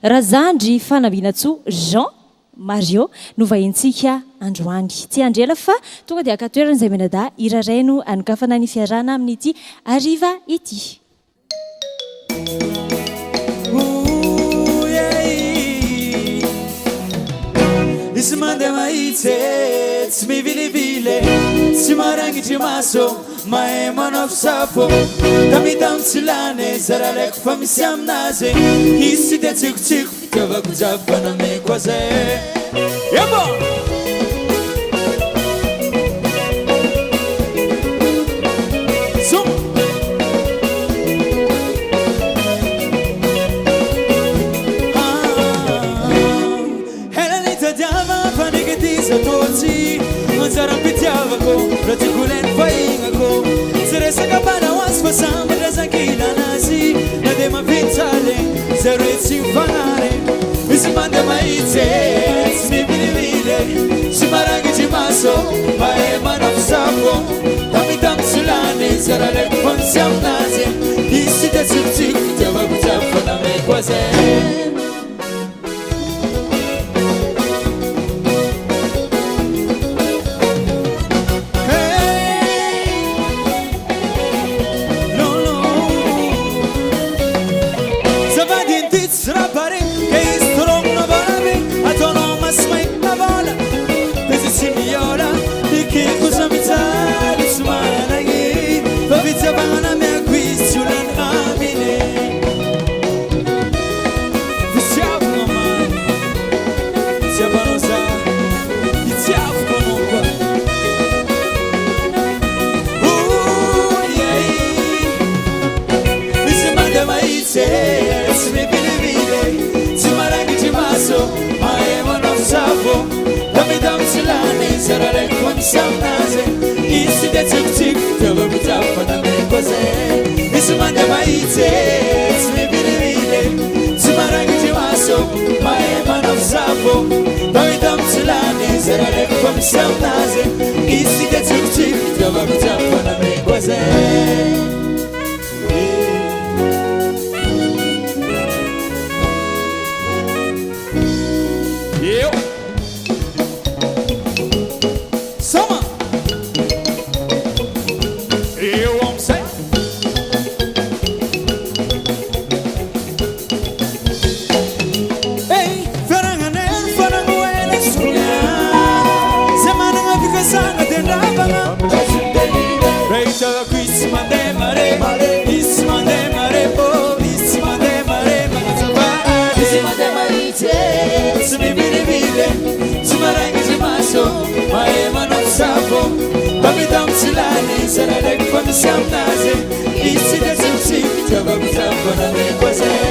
Razandry Fanambinatsoa Jean Mario no vahintsika androany tsy andrela fa tonga dia akatoerana izay menada iraray no anokafana ny fiarana amin'ity ariva ity. Isy mandeha mahitsy tsy mivilivily tsy marangitry maso mahay manao fisafo tamidamo tsy lany zara laiko fa misy aminazy izy tsy dia tsikotsiko fitiavako javo fanameko azay ebo Manjarampitiavako raha tiako ilainy fahignako tsy resaka banahoazy fa samby razan-kina anazy na dia mampitsaly zay roe tsy mifanary misy mandeha mahitsy tsy mivilivily tsy marangitry maso mahay manao fisafo tamidamo tsy lany zara laiko fa misy aminazy izy tsy dia tsikotsiko fitiavako javo fanameko azay. Isy mandeha mahitsy tsy mivilivily tsy marangitry maso mahay manao fisafo tamidamo tsy lany zara laiko fa misy aminazy izy dia tsikotsiko fitiavako javo fanameko azay. Tamidamo tsy lany zara laiko fa misy aminazy izy tsy dia tsikotsiko fitiavako javo fanameko azay.